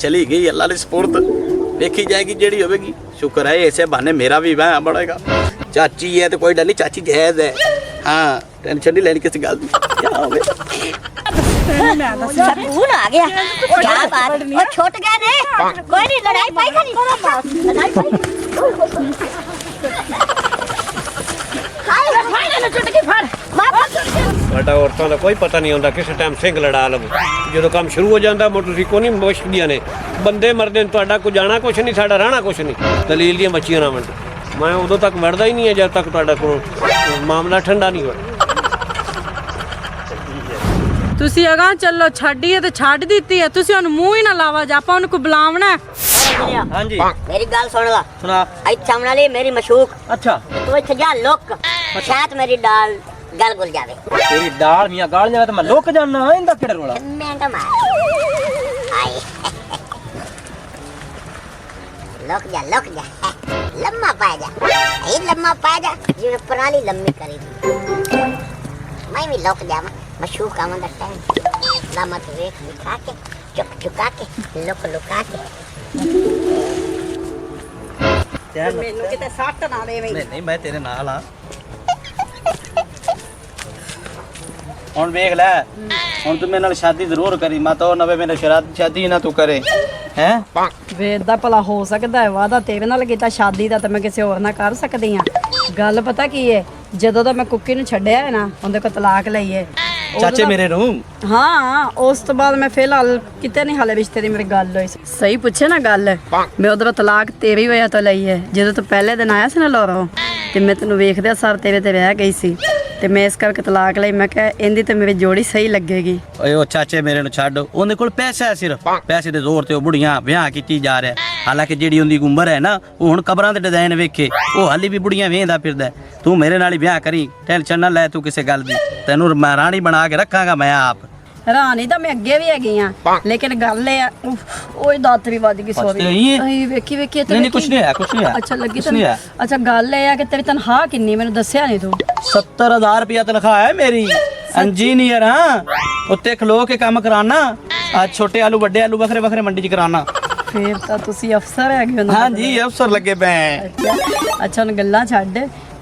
चली गई अल्लाह की सपुर्द, देखी जाएगी जेड़ी होगी। शुक्र है ऐसे बहाने मेरा भी वह बढ़ेगा। चाची है तो कोई डर नहीं, चाची जैज है। हाँ टेंशन नहीं लेनी किसी गल की। क्या हो गया? सकून आ गया। क्या बात, और छूट गए ने। कोई नहीं, लड़ाई पाई खाली लड़ाई पाई। साडा औरतों का कोई पता नहीं होता, किस टाइम सिंह लड़ा लव। जो काम शुरू हो जाता मोटर को नहीं मुश्किल ने बंदे मरदे। तुहाडा को जाना कुछ नहीं, साडा रहना कुछ नहीं। दलील दियां बच्चियां ना वंड, मैं उदों तक वड़दा ही नहीं है जब तक तुहाडा को मामला ठंडा नहीं हो। ਤੁਸੀਂ ਅਗਾਂ ਚੱਲੋ, ਛੱਡੀਏ ਤੇ ਛੱਡ ਦਿੱਤੀ ਹੈ, ਤੁਸੀਂ ਉਹਨੂੰ ਮੂੰਹ ਹੀ ਨਾ ਲਾਵਾ ਜਾ, ਆਪਾਂ ਉਹਨੂੰ ਕੋ ਬੁਲਾਵਣਾ। हाँ जी मेरी गल सुन ला। सुना। इत्थे आने वाली मेरी मशूक। अच्छा तू इत्थे जा लुक, शायद मेरी दाल गल गुल जावे। तेरी दाल मियां गाल जावे तो मैं लुक जाना। इंदा केड़ा रोला? मैं तो मार आई लुक जा लम्मा पा जा, ये लम्मा पा जा जिवें पराली लम्मी करी दी। मैं भी लुक जावां, मशूक आवन दा टाइम लम्मा तो वेख दिखा के चुक चुका के लुका के ਮੈਨੂੰ ਕਿਤੇ ਸੱਟ ਨਾ ਦੇਵੇਂ। नहीं मैं तेरे नाल हाँ। हुण वेख लै, हुण तू मेरे नाल शादी जरूर करी। मैं तो नवे मेरे शादी ना तू करे हैं। ਵੇ ਏਦਾਂ ਭਲਾ ਹੋ ਸਕਦਾ ਹੈ? ਵਾਦਾ ਤੇਰੇ ਨਾਲ ਕੀਤਾ ਸ਼ਾਦੀ ਦਾ, ਤੇ ਮੈਂ ਕਿਸੇ ਹੋਰ ਨਾਲ ਕਰ ਸਕਦੀ ਆ? ਗੱਲ ਪਤਾ ਕੀ ਹੈ, ਜਦੋਂ ਦਾ ਮੈਂ ਕੁੱਕੀ ਨੂੰ ਛੱਡਿਆ ਹੈ ਨਾ, ਉਹਦੇ ਕੋਲ ਤਲਾਕ ਲਈ ਹੈ। चाचे मेरे नू ਹਾਂ ਉਸ ਤੋਂ ਬਾਅਦ ਮੈਂ ਫਿਲਹਾਲ ਕਿਤੇ ਨਹੀਂ ਹਾਲੇ ਰਿਸ਼ਤੇ ਦੀ ਮੇਰੀ ਗੱਲ ਹੋਈ। ਸਹੀ ਪੁੱਛੇ ਨਾ ਗੱਲ, ਮੈਂ ਉਧਰੋਂ ਤਲਾਕ ਤੇਰੀ ਵਜ੍ਹਾ ਤੋਂ ਲਈ ਹੈ। ਜਦੋਂ ਤੂੰ ਪਹਿਲੇ ਦਿਨ ਆਇਆ ਸੀ ਨਾ ਲੋਰੋਂ, ਤੇ ਮੈਂ ਤੈਨੂੰ ਵੇਖਦਿਆ ਸਰ ਤੇਰੇ ਤੇ ਰਹਿ ਗਈ ਸੀ, ਤੇ ਮੈਂ ਇਸ ਕਰਕੇ ਤਲਾਕ ਲਈ। ਮੈਂ ਕਿਹਾ ਇਹਦੀ ਤੇ ਮੇਰੀ ਜੋੜੀ ਸਹੀ ਲੱਗੇਗੀ। ਓਏ ਉਹ ਚਾਚੇ ਮੇਰੇ ਨੂੰ ਛੱਡ, ਉਹਦੇ ਕੋਲ ਪੈਸਾ ਹੈ, ਸਿਰਫ ਪੈਸੇ ਦੇ ਜ਼ੋਰ ਤੇ ਉਹ ਬੁੜੀਆਂ ਵਿਆਹ ਕੀਤੀ ਜਾ ਰਿਹਾ। ਹਾਲਾਂਕਿ ਜਿਹੜੀ ਉਹਦੀ ਉਮਰ ਹੈ ਨਾ, ਉਹ ਹੁਣ ਕਬਰਾਂ ਦੇ ਡਿਜ਼ਾਈਨ ਵੇਖੇ, ਉਹ ਹਾਲੀ ਵੀ ਬੁੜੀਆਂ ਵੇਖਦਾ ਫਿਰਦਾ। ਤੂੰ ਮੇਰੇ ਨਾਲ ਹੀ ਵਿਆਹ ਕਰੀ, ਟੈਨਸ਼ਨ ਨਾ ਲੈ ਤੂੰ ਕਿਸੇ ਗੱਲ ਦੀ। ਤੈਨੂੰ ਮੈਂ ਰਾਣੀ ਬਣਾ ਕੇ ਰੱਖਾਂਗਾ ਮੈਂ ਆਪ। ਰਾਣੀ ਤਾਂ ਮੈਂ ਅੱਗੇ ਵੀ ਹੈਗੀ ਆ, ਲੇਕਿਨ ਗੱਲ ਇਹ ਆ, ਉਹ ਦਾਤ ਵੀ ਵੱਜ ਗਈ। ਸੌਰੀ ਵੇਖੀ ਨਹੀਂ ਕੁਛ ਨਹੀਂ ਹੈ, ਕੁਛ ਨਹੀਂ ਹੈ। ਅੱਛਾ ਲੱਗੀ ਤੈਨੂੰ? ਅੱਛਾ ਗੱਲ ਇਹ ਆ ਕਿ ਤੇਰੀ ਤਨਖਾਹ ਕਿੰਨੀ ਮੈਨੂੰ ਦੱਸਿਆ ਨਹੀਂ ਤੂੰ। 70,000 रुपया तनख्वाह है मेरी। इंजीनियर हाँ, उत्ते खलो के काम कराना। आज छोटे आलू बड़े आलू बखरे बखरे मंडी च कराना। ਫੇਰ ਤਾਂ ਤੁਸੀਂ ਅਫਸਰ ਹੈਗੇ ਹੋ। हाँ जी अफसर लगे पे हैं। ਅੱਛਾ ਹੁਣ ਗੱਲਾਂ ਛੱਡ,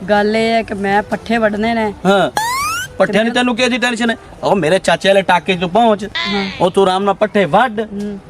ਗੱਲ ਇਹ ਹੈ ਕਿ ਮੈਂ ਪੱਠੇ ਵੱਢਣੇ ਨੇ। हाँ पट्ठे नहीं तेन की टेंशन है। ओ मेरे चाचे वाले टाके तू पहुंच, ओ तू आराम नाल पट्ठे वड,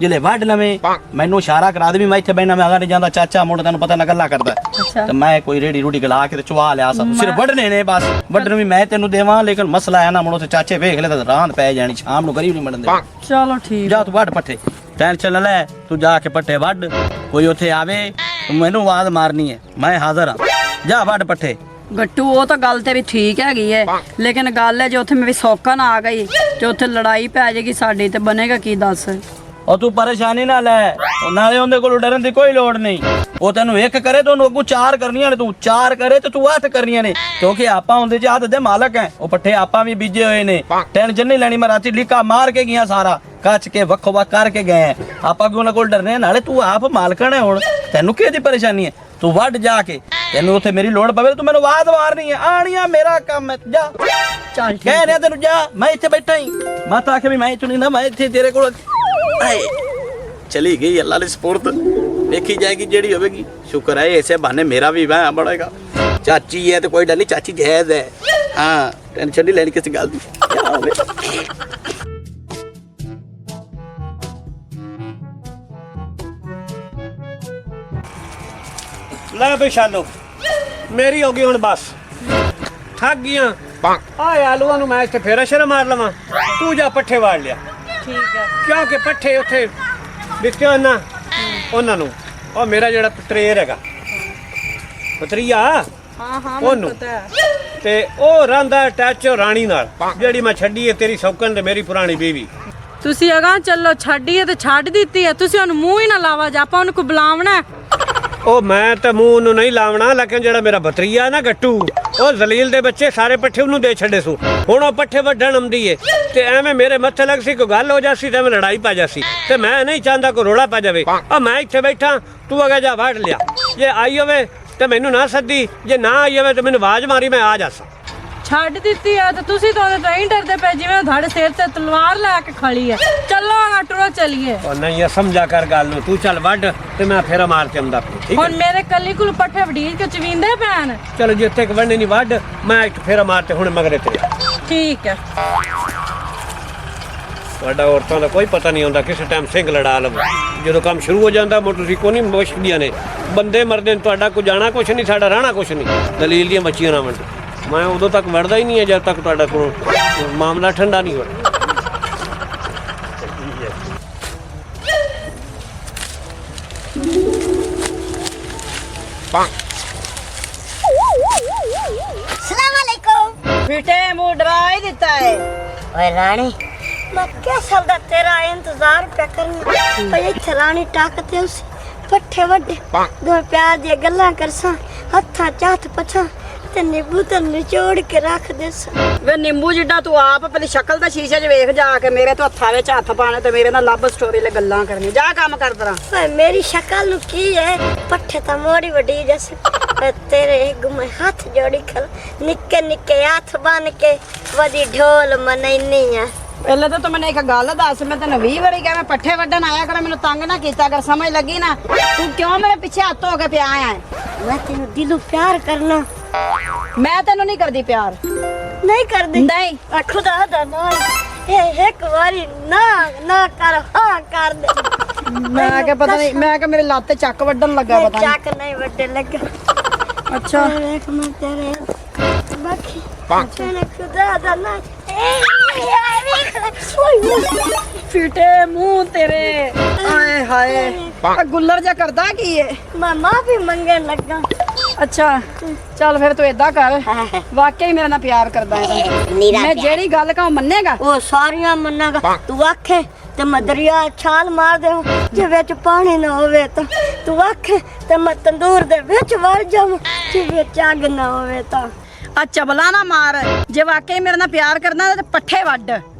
जिले वड लवें मैनू इशारा करा दे भी मैं इत्थे बैठना, मैं अगर नहीं जांदा। चाचा मुड़ तेन पता ना गल्ला करदा अच्छा। ते मैं कोई रेडी रूडी गला के ते चुवा लिया सब। सिर्फ वडने ने बस, वडन भी मैं तेनू देवां, लेकिन मसला है ना मुड़ो ते चाचे वेख ले ते रांद पै जानी, शाम नू करी नहीं मड़न दे। ਚਲੋ ਠੀਕ। जा तू वड पट्ठे, टेंशन ना ले, तू जाके पट्ठे वड। कोई उत्थे आवे तू मैनू आवाज मारनी है, मैं हाजिर हां। जा वड पट्ठे। ਗੱਟੂ ਉਹ ਤਾਂ ਗੱਲ ਤੇਰੀ ਠੀਕ ਹੈਗੀ ਹੈ, ਲੇਕਿਨ ਗੱਲ ਹੈ ਜੇ ਉੱਥੇ ਮੇਰੀ ਸੌਕਾ ਨਾ ਆ ਗਈ ਤੇ ਉੱਥੇ ਲੜਾਈ ਪੈ ਜਾਏਗੀ ਸਾਡੀ, ਤੇ ਬਣੇਗਾ ਕੀ ਦੱਸ। ਉਹ ਤੂੰ ਪਰੇਸ਼ਾਨੀ ਨਾ ਲੈ, ਨਾਲੇ ਉਹਦੇ ਕੋਲ ਡਰਨ ਦੀ ਕੋਈ ਲੋੜ ਨਹੀਂ। ਉਹ ਤੈਨੂੰ ਇੱਕ ਕਰੇ ਤਾਂ ਉਹਨੂੰ ਅੱਗੋਂ 4 ਕਰਨੀਆਂ ਨੇ, ਤੂੰ 4 ਕਰੇ ਤੇ ਤੂੰ 8 ਕਰਨੀਆਂ ਨੇ, ਕਿਉਂਕਿ ਆਪਾਂ ਉਹਦੇ ਚ ਹੱਥ ਦੇ ਮਾਲਕ ਹੈ। ਉਹ ਪੱਠੇ ਆਪਾਂ ਵੀ ਬੀਜੇ ਹੋਏ ਨੇ, ਟੈਨਸ਼ਨ ਨਹੀਂ ਲੈਣੀ। ਮੈਂ ਰਾਤੀ ਲੀਕਾ ਮਾਰ ਕੇ ਗਿਆ, ਸਾਰਾ ਕੱਚ ਕੇ ਵੱਖੋ ਵੱਖ ਕਰਕੇ ਗਏ। ਆਪਾਂ ਵੀ ਉਹਨਾਂ ਕੋਲ ਡਰਨੇ, ਨਾਲੇ ਤੂੰ ਆਪ ਮਾਲਕਣ ਹੈ। ਹੁਣ ਤੈਨੂੰ ਕਿਹਦੀ ਪਰੇਸ਼ਾਨੀ ਹੈ? ਤੂੰ ਵੱਢ ਜਾ ਕੇ, ਤੈਨੂੰ ਉੱਥੇ ਮੇਰੀ ਲੋੜ ਪਵੇ ਤੂੰ ਮੈਨੂੰ ਆਵਾਜ਼ ਮਾਰਨੀ ਹੈ। ਆਣੀਆਂ ਮੇਰਾ ਕੰਮ ਹੈ, ਜਾ ਚੱਲ ਠੀਕ ਕਹਿ ਰਿਹਾ ਤੈਨੂੰ, ਜਾ। ਮੈਂ ਇੱਥੇ ਬੈਠਾ ਹੀ, ਮੈਂ ਤਾਂ ਆਖਿਆ ਵੀ ਮੈਂ ਇੱਥੋਂ ਨਹੀਂ ਨਾ, ਮੈਂ ਇੱਥੇ ਤੇਰੇ ਕੋਲ। चली गई अल्लाह की सपुर्द, देखी जाएगी जेड़ी होगी। शुक्र है ऐसे बहाने मेरा भी वह बढ़ेगा। चाची है तो कोई डर नहीं, चाची जैज है। हाँ टेंशन नहीं लेनी किसी गल की। क्या हो गया? ਲੈ ਬਈ ਸ਼ਾਲੋ, ਮੇਰੀ ਹੋ ਗਈ ਹੁਣ ਬਸ, ਥੱਕ ਗਈਆਂ। ਆ ਆਲੂਆਂ ਨੂੰ ਮੈਂ ਇੱਥੇ ਫੇਰਾ ਸ਼ੇਰਾ ਮਾਰ ਲਵਾਂ, ਤੂੰ ਜਾ ਪੱਠੇ ਵਾੜ ਲਿਆ। ਠੀਕ ਹੈ। ਕਿਉਂਕਿ ਪੱਠੇ ਉੱਥੇ ਵਿਕਤੇ ਨਾ ਉਹਨਾਂ ਨੂੰ, ਉਹ ਮੇਰਾ ਜਿਹੜਾ ਪਤਰੇਰ ਹੈਗਾ, ਪਤਰੀਆ ਹਾਂ ਹਾਂ ਉਹਨੂੰ, ਤੇ ਉਹ ਰਹਿੰਦਾ ਅਟੈਚ ਰਾਣੀ ਨਾਲ, ਜਿਹੜੀ ਮੈਂ ਛੱਡੀ ਹੈ ਤੇਰੀ ਸੌਕਣ ਤੇ ਮੇਰੀ ਪੁਰਾਣੀ ਬੀਵੀ। ਤੁਸੀਂ ਅਗਾਂ ਚੱਲੋ, ਛੱਡੀਏ ਤੇ ਛੱਡ ਦਿੱਤੀ ਹੈ, ਤੁਸੀਂ ਉਹਨੂੰ ਮੂੰਹ ਹੀ ਨਾ ਲਾਵਾ ਜਾ, ਆਪਾਂ ਉਹਨੂੰ ਕੋ ਬੁਲਾਵਣਾ। ਉਹ ਮੈਂ ਤਾਂ ਮੂੰਹ ਨੂੰ ਨਹੀਂ ਲਾਵਣਾ, ਲੇਕਿਨ ਜਿਹੜਾ ਮੇਰਾ ਬਤਰੀਆ ਨਾ ਗੱਟੂ, ਉਹ ਜ਼ਲੀਲ ਦੇ ਬੱਚੇ ਸਾਰੇ ਪੱਠੇ ਉਹਨੂੰ ਦੇ ਛੱਡੇ ਸੂ। ਹੁਣ ਉਹ ਪੱਠੇ ਵੱਢਣ ਆਉਂਦੀ ਏ ਤੇ ਐਵੇਂ ਮੇਰੇ ਮੱਥੇ ਲੱਗ ਸੀ, ਕੋਈ ਗੱਲ ਹੋ ਜਾਸੀ ਤੇ ਐਵੇਂ ਲੜਾਈ ਪਾ ਜਾਸੀ, ਤੇ ਮੈਂ ਨਹੀਂ ਚਾਹੁੰਦਾ ਕੋਈ ਰੋਲਾ ਪਾ ਜਾਵੇ। ਆ ਮੈਂ ਇੱਥੇ ਬੈਠਾ, ਤੂੰ ਅਗਾ ਜਾ ਵੱਢ ਲਿਆ। ਜੇ ਆਈ ਹੋਵੇ ਤੇ ਮੈਨੂੰ ਨਾ ਸੱਦੀ, ਜੇ ਨਾ ਆਈ ਹੋਵੇ ਤੇ ਮੈਨੂੰ ਆਵਾਜ਼ ਮਾਰੀ, ਮੈਂ ਆ ਜਾਸਾਂ। ਛੱਡ ਦਿੱਤੀ ਆ ਤੇ ਤੁਸੀਂ ਤਾਂ ਉਹਦੇ ਤੋਂ ਹੀ ਡਰਦੇ ਪਏ ਜਿਵੇਂ ਤੁਹਾਡੇ ਸਿਰ ਤੇ ਤਲਵਾਰ ਲੈ ਕੇ ਖੜੀ ਹੈ। ਚੱਲੋ ਹਾਂ ਟੁਰੋ ਚੱਲੀਏ। ਉਹ ਨਹੀਂ ਸਮਝਾ ਕਰ ਗੱਲ ਨੂੰ, ਤੂੰ ਚੱਲ ਵੱਢ ਤੇ ਮੈਂ ਫੇਰਾ ਮਾਰ ਕੇ ਆਉਂਦਾ ਆਪਣੀ, ਠੀਕ ਹੁਣ ਹੈ? ਮੇਰੇ ਕੱਲੀ ਕੋਲ ਪੱਠੇ ਵਡੀਜ ਕੇ ਚਵੀਂਦੇ ਪੈਣ। ਚਲੋ ਜਿੱਥੇ ਇੱਕ ਵੰਡੇ ਨਹੀਂ ਵੱਢ, ਮੈਂ ਇੱਕ ਫੇਰਾ ਮਾਰ ਤੇ ਹੁਣ ਮਗਰੇ ਤੇ ਠੀਕ ਹੈ। ਤੁਹਾਡਾ ਔਰਤਾਂ ਦਾ ਕੋਈ ਪਤਾ ਨਹੀਂ ਹੁੰਦਾ, ਕਿਸੇ ਟਾਈਮ ਸਿੰਘ ਲੜਾ ਲਵੋ। ਜਦੋਂ ਕੰਮ ਸ਼ੁਰੂ ਹੋ ਜਾਂਦਾ ਮੋਟਰ ਸੀ ਕੋਈ ਨਹੀਂ ਮੁਸ਼ਕਲੀਆਂ ਨੇ, ਬੰਦੇ ਮਰਦੇ ਨੇ, ਤੁਹਾਡਾ ਕੋਈ ਜਾਣਾ ਕੁਛ ਨਹੀਂ, ਸਾਡਾ ਰਹਿਣਾ ਕੁਛ ਨਹੀਂ। ਦਲੀਲ ਦੀਆਂ ਬੱਚੀਆਂ ਨਾ ਵੰਡ, ਮੈਂ ਉਦੋਂ ਤੱਕ ਵੜਦਾ ਹੀ ਨਹੀਂ ਹੈ ਜਦ ਤੱਕ ਤੁਹਾਡਾ ਕੋਲ ਮਾਮਲਾ ਠੰਡਾ ਨਹੀਂ ਹੋਣਾ। सलाम अलैकुम। ਫਿੱਟੇ ਮੂੰਹ ਡਰਾ ਹੀ ਦਿੱਤਾ ਹੈ। ओए रानी, मैं क्या सबदा तेरा इंतजार पे करना। ओए इत्थे रानी टाकते उस पट्ठे वड्डे दो प्यार दी गल्लां करसा, हत्थां च हत्थ पछा ते नींबू ते निचोड़ के रख देसा। ਵੇ ਨਿੰਬੂ ਜਿੱਡਾ ਤੂੰ ਆਪ ਪਹਿਲੇ ਸ਼ਕਲ ਦਾ ਸ਼ੀਸ਼ੇ 'ਚ ਵੇਖ ਜਾ ਕੇ, ਮੇਰੇ ਤੋਂ ਹੱਥਾਂ ਵਿੱਚ ਹੱਥ ਪਾਣੇ ਤੇ ਮੇਰੇ ਨਾਲ ਲੱਭ ਸਟੋਰੀ ਲੈ ਗੱਲਾਂ ਕਰਨੀ। ਜਾ ਕੰਮ ਕਰ ਤਰਾ। ओए मेरी शक्ल नु की है, पट्ठे ता मोड़ी वड्डी जैसे तेरे गुमे हाथ जोड़ी खल निक्के निक्के हाथ बन के वदी ढोल मनैनी है। ਪਹਿਲੇ ਤਾਂ ਤੂੰ ਮੈਨੂੰ ਇੱਕ ਗੱਲ ਦੱਸ, ਮੈਂ ਤੈਨੂੰ 20 ਵਾਰੀ ਕਿਹਾ ਮੈਂ ਪੱਠੇ ਵੱਢਣ ਆਇਆ ਕਰ, ਮੈਨੂੰ ਤੰਗ ਨਾ ਕੀਤਾ ਕਰ, ਸਮਝ ਲੱਗੀ ਨਾ? ਤੂੰ ਕਿਉਂ ਮੇਰੇ ਪਿੱਛੇ ਹੱਥ ਹੋ ਕੇ ਪਿਆ ਆ? मैं तेनु दिलों प्यार करना ਮੈਂ ਤੈਨੂੰ ਨਹੀਂ ਕਰਦੀ ਪਿਆਰ। नहीं कर दी। ਨਹੀਂ आ खुदा दा नाम ए एक बारी ना ना कर हाँ कर दे। ਮੈਂ ਕਿ ਪਤਾ ਨਹੀਂ, ਮੈਂ ਕਿ ਮੇਰੇ ਲੱਤ ਤੇ ਚੱਕ ਵੱਢਣ ਲੱਗਾ ਪਤਾ ਨਹੀਂ। चाक नहीं बड़े लगा। ਅੱਛਾ एक मैं तेरे बाकी तेरे खुदा दा नाम ਫਿੱਟੇ ਮੂੰਹ ਤੇਰੇ। ਆਏ ਹਾਏ ਆ ਗੁੱਲਰ ਜਿਹਾ ਕਰਦਾ ਕੀ ਏ? मैं माफी मंगन लगा। ਅੱਛਾ ਚੱਲ ਫਿਰ ਤੂੰ ਏਦਾਂ ਕਰ, ਵਾਕਈ ਮੇਰੇ ਨਾਲ ਪਿਆਰ ਕਰਦਾ ਹੈ नीरा ਮੈਂ ਜਿਹੜੀ ਗੱਲ ਕਹਾਂ ਮੰਨੇਗਾ? वो सारियां मन्नागा। तू आखे ते मैं दरिया छाल मार दे जे विच पानी ना होवे तो तू आखे ते मैं तंदूर दे विच वड़ जावां जे विच अग ना होवे तो। ਆ ਚਬਲਾ ਨਾ ਮਾਰ, ਜੇ ਵਾਕਈ ਮੇਰੇ ਨਾਲ ਪਿਆਰ ਕਰਦਾ ਤੇ ਪੱਠੇ ਵੱਢ।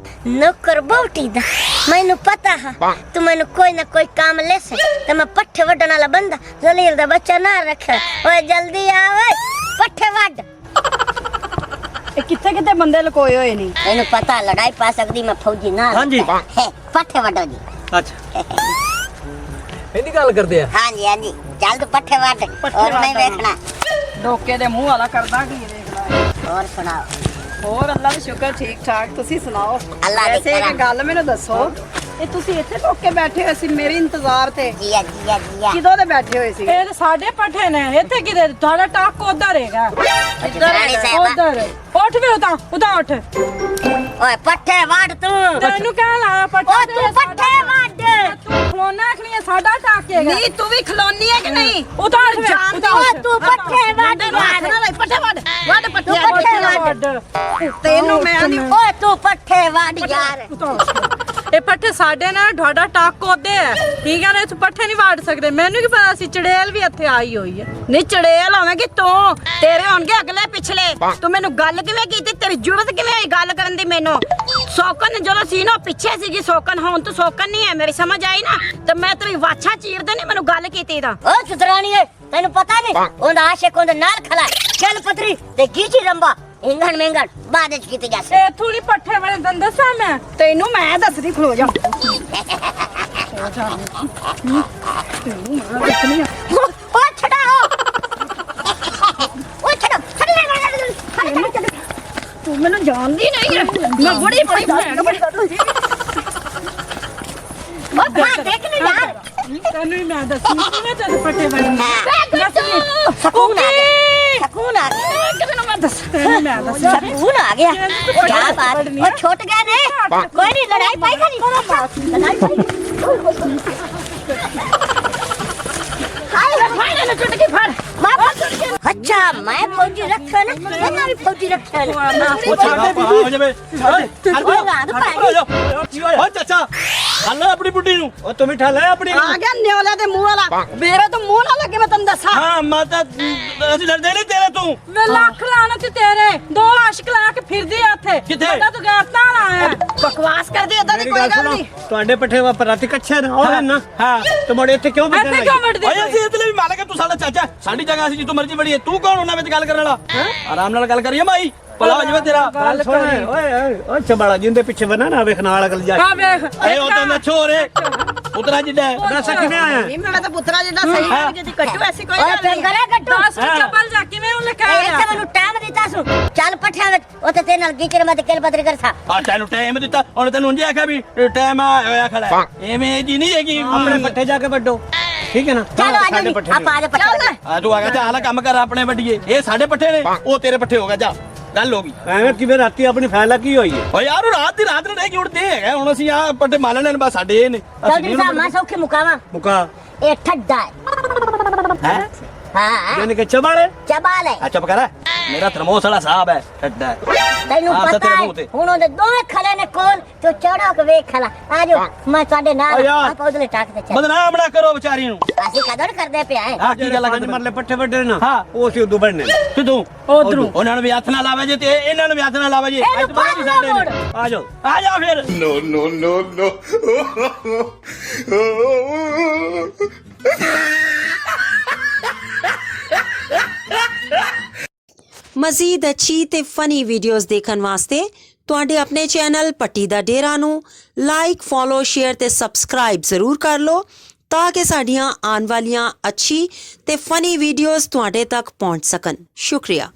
नौकर बोटी दा मैनू पता है तू मैनू कोई ना कोई काम ले से ते मैं पट्ठे वड्डण वाला बंदा जलील दा बच्चा ना रखे। ओए जल्दी आ ओए पट्ठे वड्ड। ਇਹ ਕਿੱਥੇ किथे ਬੰਦੇ ਲਕੋਏ ਹੋਏ ਨਹੀਂ। तैनू पता लड़ाई पा सकदी मैं फौजी ना। हाँ जी। पट्ठे वड्डो जी। ਅੱਛਾ ਇਹਦੀ ਗੱਲ ਕਰਦੇ ਆ। हाँ जी हाँ जी जल्द पट्ठे वड्ड और मैं देखना। ਡੋਕੇ ਦੇ ਮੂੰਹ ਵਾਲਾ ਕਰਦਾ ਕੀ ਦੇਖ ਲੈ। और सुनाओ। ਹੋਰ ਅੱਲਾ ਦਾ ਸ਼ੁਕਰ ਠੀਕ ਠਾਕ, ਤੁਸੀਂ ਸੁਣਾਓ? ਅੱਲਾ ਦੀ ਵੈਸੇ ਇੱਕ ਕਰਮ। ਗੱਲ ਮੈਨੂੰ ਦੱਸੋ, ਇਹ ਤੁਸੀਂ ਇੱਥੇ ਲੁੱਕ ਕੇ ਬੈਠੇ ਹੋਏ ਸੀ ਮੇਰੇ ਇੰਤਜ਼ਾਰ ਤੇ? जिया जिया जिया। ਕਿਦੋਂ ਦੇ ਬੈਠੇ ਹੋਏ ਸੀ? ਇਹ ਤਾਂ ਸਾਡੇ ਪੱਠੇ ਨੇ, ਇੱਥੇ ਕਿਤੇ ਤੁਹਾਡਾ ਟੱਕ ਉਧਰ ਹੈਗਾ। रानी साहब ਉਧਰ ਉੱਠ ਵੇ ਉਤਾਂ ਉੱਠ। ओए पट्ठे वड्ड तू। ਤੈਨੂੰ ਕਹਿ ਲਾਇਆ ਪੱਠੇ ओ तू पट्ठे वड्ड। ਤੂੰ ਖਲੋਣਾ ਖਣੀ ਹੈ, ਸਾਡਾ ਟੱਕ ਹੈਗਾ। ਨਹੀਂ ਤੂੰ ਵੀ ਖਲੋਨੀ ਹੈ ਕਿ ਨਹੀਂ? ਉਤਾਰ ਵੇ ओ तू पट्ठे वड्ड वड्ड। ਪੱਠੇ ਵੱਢ ਵੱਢ तू ਪੱਠੇ पट्ठे वड्ड। ਤੈਨੂੰ ਮੈਂ ਆਂਦੀ ओए तू पट्ठे वड्ड यार। ਇਹ ਪੱਠੇ ਸਾਡੇ ਨੇ, ਤੁਹਾਡਾ ਟੱਕ ਉਹਦੇ ਹੈ, ਠੀਕ ਹੈ ਨਾ? ਇਸ ਪੱਠੇ ਨਹੀਂ ਵਾੜ ਸਕਦੇ। ਮੈਨੂੰ ਕੀ ਪਤਾ ਸੀ ਚੜੇਲ ਵੀ ਇੱਥੇ ਆਈ ਹੋਈ ਹੈ। ਨਹੀਂ ਚੜੇਲ ਹੋਵੇਂਗੀ ਤੂੰ, ਤੇਰੇ ਹੋਣਗੇ ਅਗਲੇ ਪਿਛਲੇ। ਤੂੰ ਮੈਨੂੰ ਗੱਲ ਕਿਵੇਂ ਕੀਤੀ? ਤੇਰੀ ਜ਼ਰੂਰਤ ਕਿਵੇਂ ਹੋਈ ਗੱਲ ਕਰਨ ਦੀ ਮੈਨੂੰ? ਸੋਕਨ ਜਦੋਂ ਸੀ ਨਾ ਪਿੱਛੇ ਸੀਗੀ ਸੋਕਨ, ਹੁਣ ਤੂੰ ਸੋਕਨ ਨਹੀਂ ਹੈ। ਮੇਰੀ ਸਮਝ ਆਈ ਨਾ? ਤੇ ਮੈਂ ਤੇਰੀ ਵਾਛਾ ਚੀਰਦੇ ਨਹੀਂ ਮੈਨੂੰ ਗੱਲ ਕੀਤੀ ਤਾਂ। ओ सुतरानी है तेनू पता नहीं ओंदा आशिक ओंदे नाल खला चल पतरी ते गीची रंबा इंगण मेंगण बाद च कीती जासे। ਇਹ ਥੋੜੀ ਪੱਠੇ ਵਾਲੇ ਦਿਨ ਦੱਸਾਂ ਮੈਂ। ਤੈਨੂੰ ਮੈਂ ਦੱਸਦੀ, ਖਲੋ ਜਾ। ओ छड़ाओ ओ छड़ो छड़ ਤੂੰ ਮੈਨੂੰ ਜਾਣਦੀ ਨਹੀਂ ਹੈ, ਮੈਂ ਬੜੀ ਬੜੀ ਭੈਣ ਬੜੀ ओ भाग देख ले यार। ਤੈਨੂੰ ਹੀ ਮੈਂ ਦੱਸੀ ਕਿਵੇਂ ਤੇਰੇ ਪੱਠੇ ਵਾਲੇ। सकून आ गया सकून आ गया ਕਿਵੇਂ ਨਾ ਮੈਂ ਦੱਸ। ਤੈਨੂੰ ਮੈਂ ਦੱਸੀ सकून आ गया। क्या बात ओ छोट गए ने कोई नहीं लड़ाई पाई खाली लड़ाई पाई। अच्छा मैं फौजी रखा ना मैं भी फौजी रखा ना ਉਹ ਛੱਡ ਪਾ ਹੋ ਜਾਵੇ। ਓ ਚਾਚਾ ਹੱਲ ਆਪਣੀ ਬੁੱਢੀ ਨੂੰ। ਉਹ ਤੂੰ ਮਿਠਾ ਲੈ ਆਪਣੀ ਆ ਗਿਆ ਨਿਓਲੇ ਦੇ ਮੂੰਹ ਵਾਲਾ, ਮੇਰੇ ਤੋਂ ਮੂੰਹ ਨਾ ਲੱਗੇ ਮੈਂ ਤੈਨੂੰ ਦੱਸਾਂ। ਹਾਂ ਮਾਤਾ ਅਸੀਂ ਲੜਦੇ ਨਹੀਂ ਤੇਰੇ ਤੂੰ। ਵੇ ਲੱਖ ਲਾਣਤ ਤੇਰੇ, ਦੋ ਆਸ਼ਕ ਲਾ ਕੇ ਫਿਰਦੀ ਆ ਉੱਥੇ। ਕਿੱਥੇ? ਸਾਡਾ ਤੂੰ ਗੈਰਤਾਂ ਆਇਆ। ਬਕਵਾਸ ਕਰਦੀ ਏਦਾਂ ਦੀ ਮੇਰੀ ਕੋਈ ਗੱਲ ਗੱਲ ਸੁਣੋ, ਨਹੀਂ। ਤੁਹਾਡੇ ਪੱਠੇ ਵਾ ਰਾਤੀ ਕੱਛੇ ਨਾ ਉਹ ਨਾ। ਹਾਂ ਤੇ ਮੋੜੇ ਇੱਥੇ ਕਿਉਂ ਬੈਠੇ ਇੱਥੇ ਕਿਉਂ ਮੜਦੇ? ਓਏ ਅਸੀਂ ਇਤਲੇ ਵੀ ਮਾਲਕ ਹੈ, ਤੂੰ ਸਾਡਾ ਚਾਚਾ। ਸਾਡੀ ਜਗ੍ਹਾ ਅਸੀਂ ਜਿੱਤੋਂ ਮਰਜ਼ੀ ਵੜੀਏ, ਤੂੰ ਕੌਣ ਉਹਨਾਂ ਵਿੱਚ ਗੱਲ ਕਰਨ ਵਾਲਾ? ਆਰਾਮ ਨਾਲ ਗੱਲ ਕਰੀਏ ਮਾਈ। ਭਲਾ ਹੋ ਜਾਵੇ ਤੇਰਾ ਗੱਲ ਸੁਣ ਓਏ ਓਏ ਚਬਾਲਾ ਜਿੰਦੇ ਪਿੱਛੇ ਬਣਾ ਨਾ ਵੇਖ ਨਾਲ ਅਗਲ ਜਾ ਹਾਂ ਵੇਖ ਏ ਉਹ ਤਾਂ ਨੱਛੋ ਰੇ ਉਤਰਾ ਜਿੱਡਾ ਹੈ। ਦੱਸ ਕਿਵੇਂ ਆਇਆ ਨਹੀਂ ਮੈਂ ਤਾਂ ਪੁੱਤਰਾ ਜਿੱਦਾਂ ਸਹੀ ਹੈ ਜਿਹਦੀ ਕੱਟੂ ਐਸੀ ਕੋਈ ਓਏ ਗੱਲ ਨਹੀਂ ਫਿੰਗਰੇ ਕੱਟੂ ਦੱਸ ਚੱਪਲ ਜਾ ਕਿਵੇਂ ਉਹਨੇ ਕਹਿ ਇੱਥੇ ਮੈਨੂੰ ਟਾਈਮ ਦਿੱਤਾ ਸੂ ਚੱਲ ਪੱਠਿਆਂ ਵਿੱਚ ਉੱਥੇ ਤੇ ਨਾਲ ਗੀਚਰ ਮੈਂ ਤੇ ਕਿਲ ਬਦਰੀ ਕਰ ਸਾ ਆ ਤੈਨੂੰ ਟਾਈਮ ਦਿੱਤਾ ਹੁਣ ਤੈਨੂੰ ਉਂਝ ਆਖਿਆ ਵੀ ਟਾਈਮ ਹੋਇਆ ਖੜਾ ਹੈ। ਐਵੇਂ ਜੀ ਨਹੀਂ ਹੈਗੀ ਆਪਣੇ ਪੱਠੇ ਜਾ ਕੇ ਵੱਡੋ ਠੀਕ ਹੈ ਨਾ ਚਲੋ ਆ ਸਾਡੇ ਜਾਓ ਪੱਠੇ ਆਪਾਂ ਆ ਜਾ ਪੱਠੇ ਆ ਤੂੰ ਆ ਗਿਆ ਚੱਲ ਕੰਮ ਕਰ ਆਪਣੇ ਵੱਡੀਏ ਇਹ ਸਾਡੇ ਪੱਠੇ ਨੇ ਉਹ ਤੇਰੇ ਪੱਠੇ ਹੋ ਗਏ ਜਾ ਗੱਲ ਹੋ ਗਈ ਐਵੇਂ ਕਿਵੇਂ ਰਾਤੀ ਆਪਣੀ ਫੈਲਾ ਕੀ ਹੋਈ ਹੈ ਓ ਯਾਰ ਉਹ ਰਾਤ ਦੀ ਰਾਤ ਨੂੰ ਰਹਿ ਕੇ ਉੜਦੇ ਹੈਗਾ ਹੁਣ ਅਸੀਂ ਆ ਪੱਠੇ ਮਾਲਣੇ ਨੇ ਬਸ ਸਾਡੇ ਇਹ ਨੇ ਅਸੀਂ ਚੌਧਰੀ ਨਹੀਂ ਸਾਹਿਬ ਮੈਂ ਸੌਖੀ ਮੁਕਾਵਾਂ ਮੁਕਾ ਇਹ ਠੱਡਾ ਹੈ ਹੈ ਹਾਂ ਜਾਨੇ ਕਿ ਚਬਾਲੇ ਚਬਾਲ ਹੈ ਆ ਚੁੱਪ ਕਰ ਮੇਰਾ ਥਰਮੋਸ ਵਾਲਾ ਸਾਹਿਬ ਹੈ ਠੱਡਾ ਹੈ। ਤੈਨੂੰ ਹਾਂ, ਤਾਂ ਪਤਾ ਤੇਰੇ ਹੈ ਮੂੰਹ ਤੇ। ਹੁਣ ਉਹਦੇ ਦੋਵੇਂ ਖਲੇ ਨੇ ਕੋਲ ਤੂੰ ਚੜੋ ਕੇ ਵੇਖ ਖਲਾ ਆ ਜਾਓ ਮੈਂ ਤੁਹਾਡੇ ਓ ਨਾਲ ਯਾਰ। ਆਪਾਂ ਉਧਰਲੇ ਟਾਕ ਤੇ ਚੱਲ ਬਦਨਾਮ ਨਾ ਕਰੋ ਵਿਚਾਰੀ ਨੂੰ ਅਸੀਂ ਕਦਰ ਕਰਦੇ ਪਿਆ ਹੈ ਆ ਕੀ ਗੱਲ ਪੰਜ ਕਰਦੇ ਮਰਲੇ ਪੱਠੇ ਵੱਡੇ ਨਾ ਹਾਂ। ਉਹ ਸੀ ਉਦੋਂ ਬਣਨੇ ਤੇ ਤੂੰ ਉਧਰੋਂ ਉਹਨਾਂ ਨੂੰ ਵੀ ਹੱਥ ਨਾ ਲਾਵੇ ਜੇ ਤੇ ਇਹਨਾਂ ਨੂੰ ਵੀ ਹੱਥ ਨਾ ਲਾਵੇ ਜੇ ਇਹਨੂੰ ਅੱਜ ਪਤਾ ਕੀ ਸਾਡੇ ਨੇ ਆ ਜਾਓ ਆ ਜਾ ਫਿਰ ਮਜ਼ੀਦ ਅੱਛੀ ਤੇ ਫਨੀ ਵੀਡੀਓਜ਼ ਦੇਖਣ ਵਾਸਤੇ ਤੁਹਾਡੇ ਆਪਣੇ ਚੈਨਲ ਪੱਟੀ ਦਾ ਡੇਰਾ ਨੂੰ ਲਾਈਕ ਫੋਲੋ ਸ਼ੇਅਰ ਤੇ ਸਬਸਕ੍ਰਾਈਬ ਜ਼ਰੂਰ ਕਰ ਲਓ ਤਾਂ ਕਿ ਸਾਡੀਆਂ ਆਉਣ ਵਾਲੀਆਂ ਅੱਛੀ ਤੇ ਫਨੀ ਵੀਡੀਓਜ਼ ਤੁਹਾਡੇ ਤੱਕ ਪਹੁੰਚ ਸਕਣ। ਸ਼ੁਕਰੀਆ।